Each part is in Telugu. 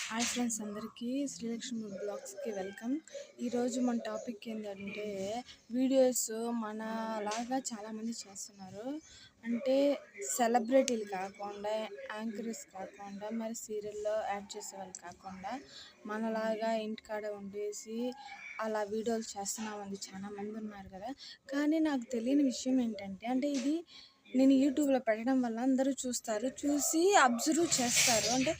హాయ్ ఫ్రెండ్స్, అందరికీ శ్రీలక్ష్మి బ్లాగ్స్కి వెల్కమ్. ఈరోజు మన టాపిక్ ఏంటంటే వీడియోస్ మనలాగా చాలామంది చేస్తున్నారు. అంటే సెలబ్రిటీలు కాకుండా, యాంకర్స్ కాకుండా, మరి సీరియల్లో యాడ్ చేసే వాళ్ళు కాకుండా మనలాగా ఇంటికాడ ఉండేసి అలా వీడియోలు చేస్తున్నామంది చాలామంది ఉన్నారు కదా. కానీ నాకు తెలియని విషయం ఏంటంటే, అంటే ఇది నేను యూట్యూబ్లో పెట్టడం వల్ల అందరూ చూస్తారు, చూసి అబ్జర్వ్ చేస్తారు. అంటే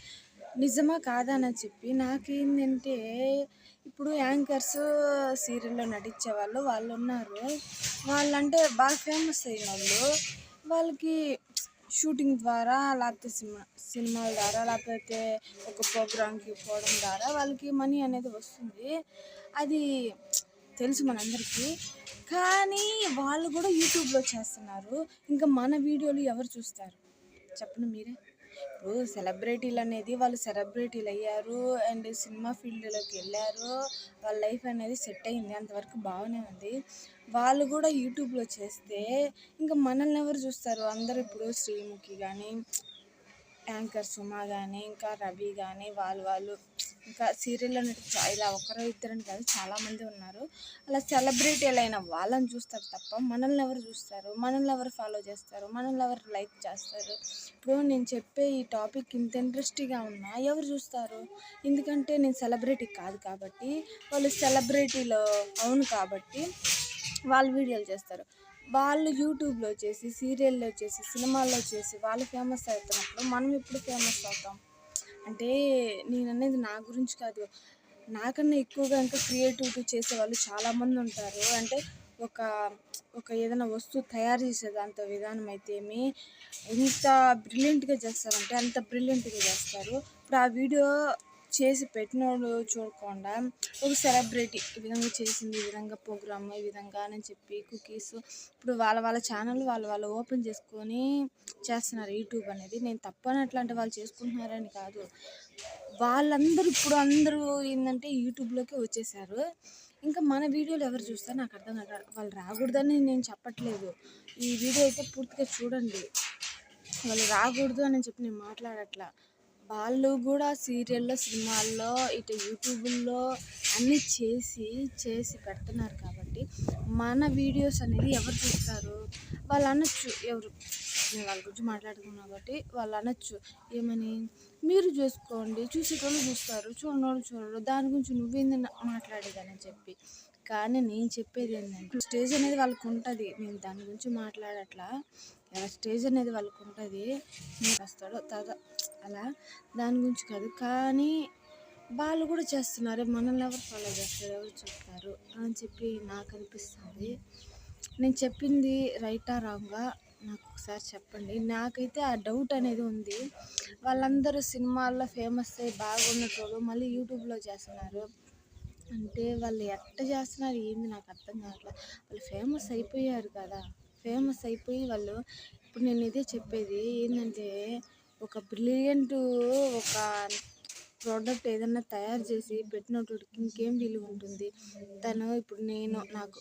నిజమా కాదా అని చెప్పి నాకేంటంటే, ఇప్పుడు యాంకర్స్ సీరియల్లో నటించే వాళ్ళు ఉన్నారు. వాళ్ళంటే బాగా ఫేమస్ అయిన వాళ్ళు, వాళ్ళకి షూటింగ్ ద్వారా లేకపోతే సినిమాల ద్వారా లేకపోతే ఒక ప్రోగ్రామ్కి పోవడం ద్వారా వాళ్ళకి మనీ అనేది వస్తుంది. అది తెలుసు మనందరికీ. కానీ వాళ్ళు కూడా యూట్యూబ్లో చేస్తున్నారు. ఇంకా మన వీడియోలు ఎవరు చూస్తారు చెప్పండి మీరే. ఇప్పుడు సెలబ్రిటీలు అనేది వాళ్ళు సెలబ్రిటీలు అయ్యారు అండ్ సినిమా ఫీల్డ్లోకి వెళ్ళారు, వాళ్ళ లైఫ్ అనేది సెట్ అయింది, అంతవరకు బాగానే ఉంది. వాళ్ళు కూడా యూట్యూబ్లో చేస్తే ఇంకా మనల్ని ఎవరు చూస్తారు? అందరూ ఇప్పుడు శ్రీముఖి కానీ, యాంకర్ సుమా కానీ, ఇంకా రవి కానీ, వాళ్ళు ఇంకా సీరియల్లో నటించే ఇలా ఒకరు ఇద్దరని కాదు, చాలామంది ఉన్నారు. అలా సెలబ్రిటీలు అయిన వాళ్ళని చూస్తారు తప్ప మనల్ని ఎవరు చూస్తారు? మనల్ని ఎవరు ఫాలో చేస్తారు? మనల్ని ఎవరు లైక్ చేస్తారు? ఇప్పుడు నేను చెప్పే ఈ టాపిక్ ఇంత ఇంట్రెస్టింగ్గా ఉన్నా ఎవరు చూస్తారు? ఎందుకంటే నేను సెలబ్రిటీ కాదు కాబట్టి, వాళ్ళు సెలబ్రిటీలో అవును కాబట్టి వాళ్ళు వీడియోలు చేస్తారు. వాళ్ళు యూట్యూబ్లో చేసి, సీరియల్లో చేసి, సినిమాల్లో చేసి వాళ్ళు ఫేమస్ అవుతున్నప్పుడు మనం ఎప్పుడు ఫేమస్ అవుతాం? అంటే నేను అనేది నా గురించి కాదు, నాకన్నా ఎక్కువగా ఇంకా క్రియేటివిటీ చేసేవాళ్ళు చాలామంది ఉంటారు. అంటే ఒక ఒక ఏదైనా వస్తువు తయారు చేసే దాంతో విధానం అయితే ఎంత బ్రిలియంట్గా చేస్తారంటే అంత బ్రిలియంట్గా చేస్తారు. ఇప్పుడు ఆ వీడియో చేసి పెట్టినోడు చూడకుండా ఒక సెలబ్రిటీ ఈ విధంగా చేసింది, ఈ విధంగా ప్రోగ్రామ్ ఈ విధంగా అని చెప్పి కుకీస్ ఇప్పుడు వాళ్ళ ఛానల్ వాళ్ళు ఓపెన్ చేసుకొని చేస్తున్నారు యూట్యూబ్ అనేది. నేను తప్పని అట్లాంటి వాళ్ళు చేసుకుంటున్నారని కాదు, వాళ్ళందరూ ఇప్పుడు అందరూ ఏంటంటే యూట్యూబ్లోకి వచ్చేసారు. ఇంకా మన వీడియోలు ఎవరు చూస్తారు నాకు అర్థం కాదు. వాళ్ళు రాకూడదని నేను చెప్పట్లేదు, ఈ వీడియో అయితే పూర్తిగా చూడండి. వాళ్ళు రాకూడదు అని చెప్పి నేను మాట్లాడట్లా. వాళ్ళు కూడా సీరియల్లో, సినిమాల్లో, ఇటు యూట్యూబుల్లో అన్నీ చేసి పెడుతున్నారు కాబట్టి మన వీడియోస్ అనేది ఎవరు చూస్తారు? వాళ్ళు అనొచ్చు, ఎవరు నేను వాళ్ళ గురించి మాట్లాడుకున్నా కాబట్టి వాళ్ళు అనొచ్చు ఏమని, మీరు చూసుకోండి, చూసేటోళ్ళు చూస్తారు, చూడనోళ్ళు చూడరు, దాని గురించి నువ్వేంది మాట్లాడేదని చెప్పి. కానీ నేను చెప్పేది ఏంటంటే స్టేజ్ అనేది వాళ్ళకు ఉంటుంది, నేను దాని గురించి మాట్లాడట్లా. ఎలా స్టేజ్ అనేది వాళ్ళకు ఉంటుంది, మీరు వస్తాడో అలా దాని గురించి కాదు. కానీ వాళ్ళు కూడా చేస్తున్నారు, మనల్ని ఎవరు ఫాలో చేస్తారు, ఎవరు చూస్తారు అని చెప్పి నాకు అనిపిస్తుంది. నేను చెప్పింది రైటా రాంగా నాకు ఒకసారి చెప్పండి. నాకైతే ఆ డౌట్ అనేది ఉంది. వాళ్ళందరూ సినిమాల్లో ఫేమస్ అయ్యి బాగున్నట్టు మళ్ళీ యూట్యూబ్లో చేస్తున్నారు అంటే వాళ్ళు ఎట్ట చేస్తున్నారు ఏంది నాకు అర్థం కావట్లేదు. వాళ్ళు ఫేమస్ అయిపోయారు కదా, ఫేమస్ అయిపోయి వాళ్ళు ఇప్పుడు నేను ఇదే చెప్పేది ఏంటంటే, ఒక బ్రిలియంట్ ఒక ప్రోడక్ట్ ఏదన్నా తయారు చేసి పెట్టినోడికి ఇంకేం విలువ ఉంటుంది? తను ఇప్పుడు నాకు